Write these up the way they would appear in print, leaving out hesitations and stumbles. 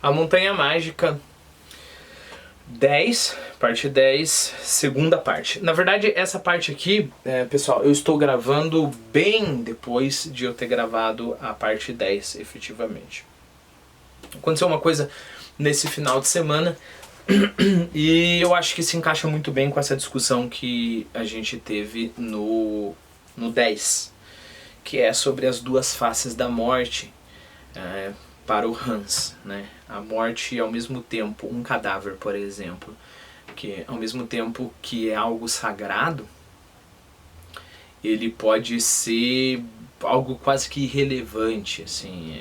A Montanha Mágica 10, parte 10, segunda parte. Na verdade, essa parte aqui, pessoal, eu estou gravando bem depois de eu ter gravado a parte 10, efetivamente. Aconteceu uma coisa nesse final de semana e eu acho que se encaixa muito bem com essa discussão que a gente teve no 10, que é sobre as duas faces da morte. Para o Hans, né? A morte, ao mesmo tempo, um cadáver, por exemplo, que ao mesmo tempo que é algo sagrado, ele pode ser algo quase que irrelevante, assim,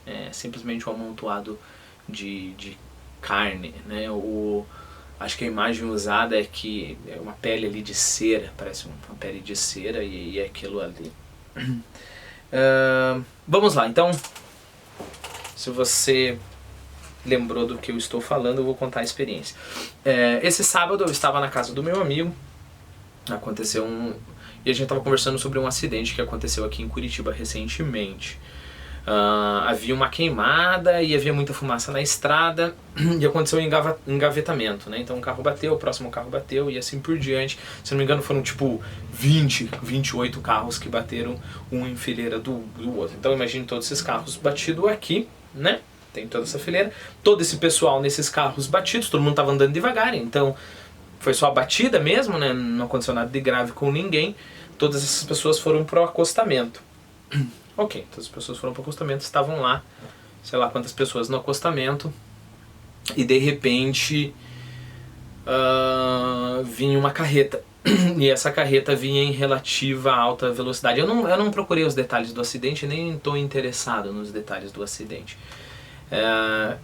é simplesmente um amontoado de carne, né? Acho que a imagem usada é que é uma pele ali de cera, parece uma pele de cera e é aquilo ali. Vamos lá, então. Se você lembrou do que eu estou falando, eu vou contar a experiência. Esse sábado eu estava na casa do meu amigo, e a gente estava conversando sobre um acidente que aconteceu aqui em Curitiba recentemente. Havia uma queimada e havia muita fumaça na estrada e aconteceu um engavetamento, né? Então um carro bateu, o próximo carro bateu e assim por diante. Se não me engano foram tipo 28 carros que bateram um em fileira do outro. Então imagine todos esses carros batidos aqui, né? Tem toda essa fileira, todo esse pessoal nesses carros batidos, todo mundo estava andando devagar, então foi só a batida mesmo, né? Não aconteceu nada de grave com ninguém. Todas essas pessoas foram pro acostamento. Ok, todas as pessoas foram pro acostamento, estavam lá, sei lá quantas pessoas no acostamento, e de repente vinha uma carreta. E essa carreta vinha em relativa alta velocidade. Eu não procurei os detalhes do acidente, nem estou interessado nos detalhes do acidente.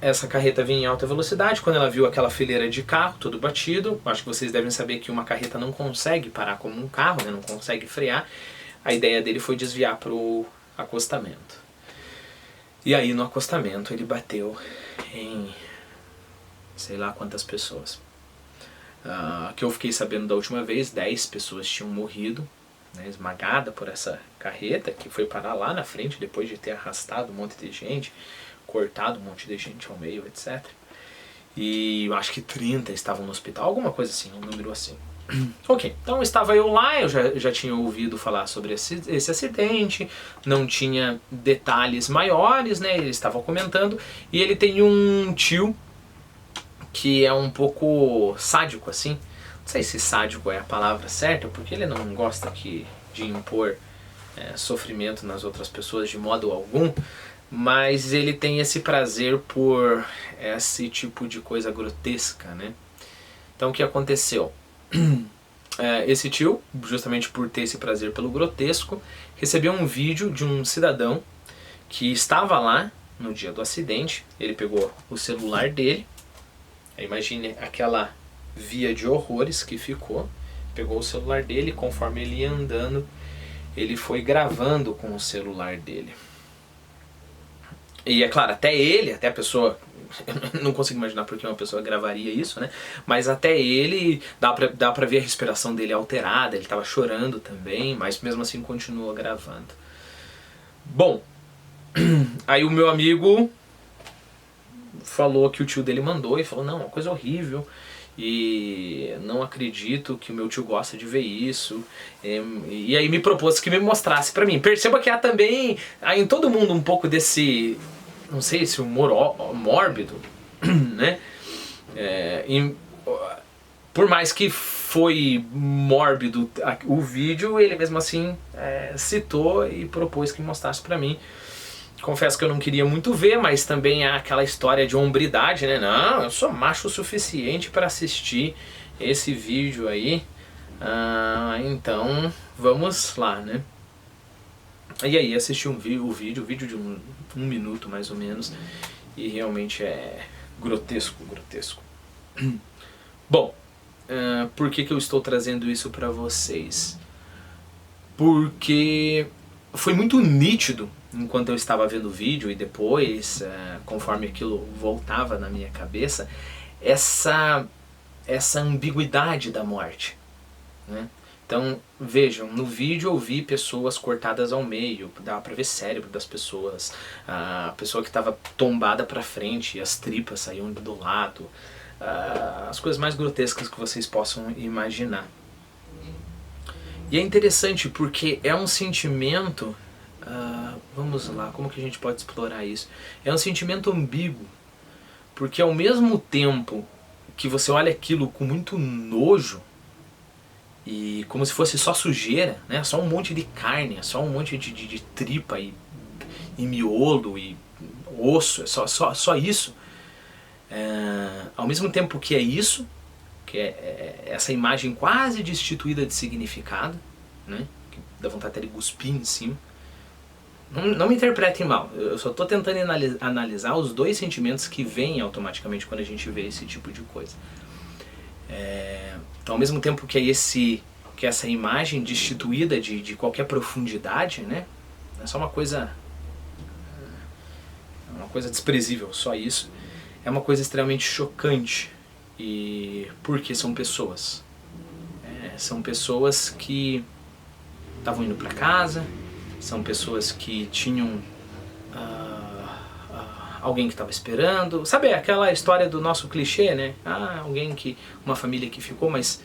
Essa carreta vinha em alta velocidade. Quando ela viu aquela fileira de carro, tudo batido, acho que vocês devem saber que uma carreta não consegue parar como um carro, né? Não consegue frear. A ideia dele foi desviar pro acostamento. E aí no acostamento ele bateu em sei lá quantas pessoas. Que eu fiquei sabendo da última vez, 10 pessoas tinham morrido, né, esmagada por essa carreta que foi parar lá na frente depois de ter arrastado um monte de gente, cortado um monte de gente ao meio, etc. E eu acho que 30 estavam no hospital, alguma coisa assim, um número assim. Ok, então estava eu lá, eu já tinha ouvido falar sobre esse acidente, não tinha detalhes maiores, né, ele estava comentando, e ele tem um tio que é um pouco sádico, assim. Não sei se sádico é a palavra certa, porque ele não gosta de impor sofrimento nas outras pessoas de modo algum, mas ele tem esse prazer por esse tipo de coisa grotesca, né? Então o que aconteceu? Esse tio, justamente por ter esse prazer pelo grotesco, recebeu um vídeo de um cidadão que estava lá no dia do acidente. Ele pegou o celular dele, imagine aquela via de horrores que ficou, pegou o celular dele, conforme ele ia andando, ele foi gravando com o celular dele. E é claro, até a pessoa, eu não consigo imaginar porque uma pessoa gravaria isso, né? Mas até ele, dá pra ver a respiração dele alterada, ele tava chorando também, mas mesmo assim continua gravando. Bom, aí o meu amigo falou que o tio dele mandou e falou, não, uma coisa horrível, e não acredito que o meu tio gosta de ver isso, e aí me propôs que me mostrasse pra mim. Perceba que há também, há em todo mundo um pouco desse, não sei se humor mórbido, né? Por mais que foi mórbido o vídeo, ele mesmo assim citou e propôs que mostrasse pra mim. Confesso que eu não queria muito ver, mas também há aquela história de hombridade, né? Não, eu sou macho o suficiente para assistir esse vídeo aí. Então, vamos lá, né? E aí, assisti o vídeo de um minuto mais ou menos, e realmente é grotesco. Bom, por que eu estou trazendo isso para vocês? Porque foi muito nítido enquanto eu estava vendo o vídeo e depois, conforme aquilo voltava na minha cabeça, essa ambiguidade da morte, né? Então, vejam, no vídeo eu vi pessoas cortadas ao meio, dava pra ver cérebro das pessoas, a pessoa que estava tombada pra frente, as tripas saíam do lado, as coisas mais grotescas que vocês possam imaginar. E é interessante porque é um sentimento, vamos lá, como que a gente pode explorar isso? É um sentimento ambíguo, porque ao mesmo tempo que você olha aquilo com muito nojo, e como se fosse só sujeira, né? Só um monte de carne, só um monte de tripa e miolo e osso, só isso. Ao mesmo tempo que é isso, que é essa imagem quase destituída de significado, né? Que dá vontade até de cuspir em cima. Não me interpretem mal, eu só estou tentando analisar os dois sentimentos que vêm automaticamente quando a gente vê esse tipo de coisa. Então, ao mesmo tempo que essa imagem destituída de qualquer profundidade, né? É só uma coisa desprezível, só isso. É uma coisa extremamente chocante. E porque são pessoas. São pessoas que estavam indo para casa, são pessoas que tinham alguém que estava esperando. Sabe aquela história do nosso clichê, né? Uma família que ficou, mas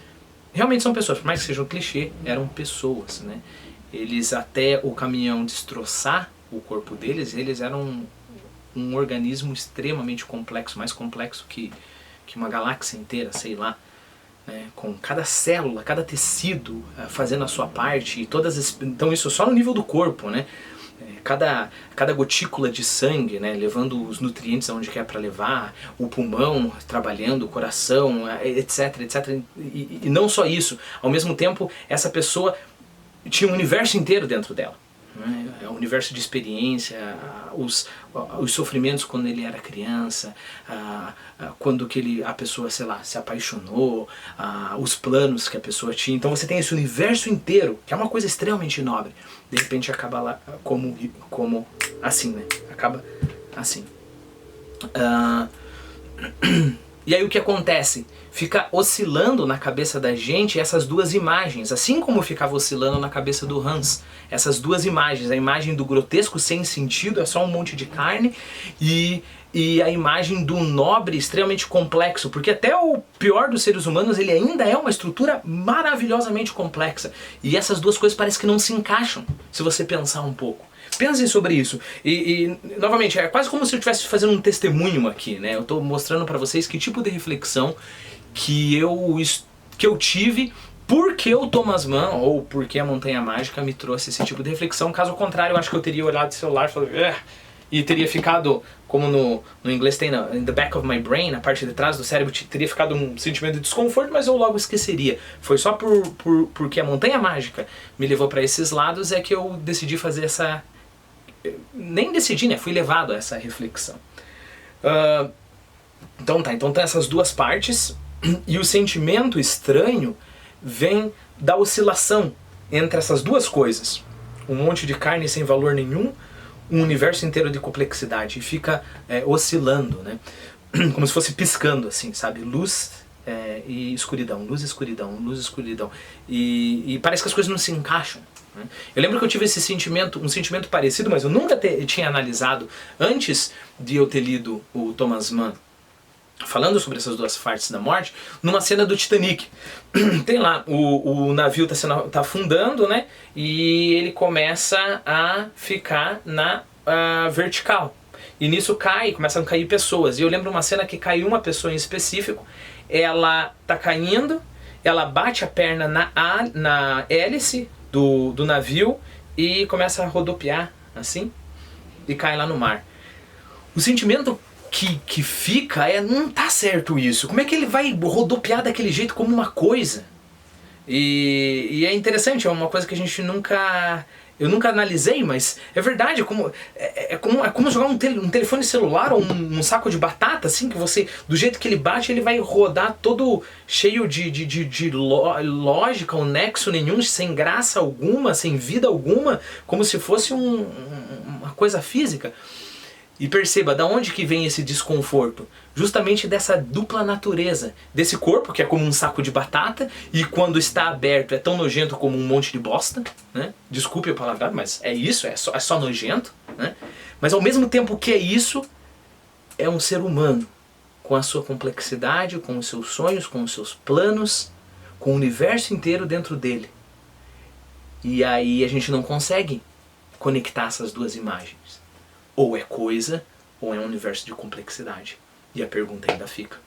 realmente são pessoas, por mais que seja um clichê, eram pessoas, né? Eles, até o caminhão destroçar o corpo deles, eles eram um organismo extremamente complexo, mais complexo que uma galáxia inteira, sei lá, né? Com cada célula, cada tecido fazendo a sua parte, então isso só no nível do corpo, né? Cada gotícula de sangue, né, levando os nutrientes aonde quer para levar, o pulmão trabalhando, o coração, etc, etc. E não só isso, ao mesmo tempo essa pessoa tinha um universo inteiro dentro dela. O universo de experiência, os sofrimentos quando ele era criança, quando a pessoa, sei lá, se apaixonou, os planos que a pessoa tinha. Então você tem esse universo inteiro, que é uma coisa extremamente nobre. De repente acaba lá como assim, né? Acaba assim. E aí o que acontece? Fica oscilando na cabeça da gente essas duas imagens, assim como ficava oscilando na cabeça do Hans. Essas duas imagens, a imagem do grotesco sem sentido, é só um monte de carne, e a imagem do nobre extremamente complexo, porque até o pior dos seres humanos, ele ainda é uma estrutura maravilhosamente complexa. E essas duas coisas parecem que não se encaixam, se você pensar um pouco. Pensem sobre isso. E novamente, é quase como se eu estivesse fazendo um testemunho aqui, né? Eu estou mostrando para vocês que tipo de reflexão que eu tive, porque o Thomas Mann, ou porque a Montanha Mágica me trouxe esse tipo de reflexão. Caso contrário, eu acho que eu teria olhado o celular e falado, e teria ficado, como no inglês tem in the back of my brain, na parte de trás do cérebro, teria ficado um sentimento de desconforto, mas eu logo esqueceria. Foi só porque a Montanha Mágica me levou para esses lados é que eu decidi fazer essa... Nem decidi, né? Fui levado a essa reflexão. Então tem essas duas partes, e o sentimento estranho vem da oscilação entre essas duas coisas. Um monte de carne sem valor nenhum, um universo inteiro de complexidade, e fica oscilando, né? Como se fosse piscando, assim, sabe? Luz e escuridão, luz e escuridão, luz e escuridão. E parece que as coisas não se encaixam. Eu lembro que eu tive esse sentimento, um sentimento parecido, mas eu nunca tinha analisado antes de eu ter lido o Thomas Mann falando sobre essas duas partes da morte, numa cena do Titanic. Tem lá, o navio tá afundando, né? E ele começa a ficar na vertical. E nisso começam a cair pessoas. E eu lembro uma cena que caiu uma pessoa em específico, ela tá caindo, ela bate a perna na hélice do navio e começa a rodopiar, assim, e cai lá no mar. O sentimento que fica não tá certo isso. Como é que ele vai rodopiar daquele jeito como uma coisa? E é interessante, é uma coisa que eu nunca analisei, mas é verdade, é como jogar um telefone celular ou um saco de batata, assim, que você, do jeito que ele bate, ele vai rodar todo cheio de lógica, ou nexo nenhum, sem graça alguma, sem vida alguma, como se fosse uma coisa física. E perceba, da onde que vem esse desconforto? Justamente dessa dupla natureza, desse corpo que é como um saco de batata e quando está aberto é tão nojento como um monte de bosta, né? Desculpe a palavra, mas é isso, é só nojento, né? Mas ao mesmo tempo que é isso, é um ser humano, com a sua complexidade, com os seus sonhos, com os seus planos, com o universo inteiro dentro dele. E aí a gente não consegue conectar essas duas imagens. Ou é coisa, ou é um universo de complexidade. E a pergunta ainda fica.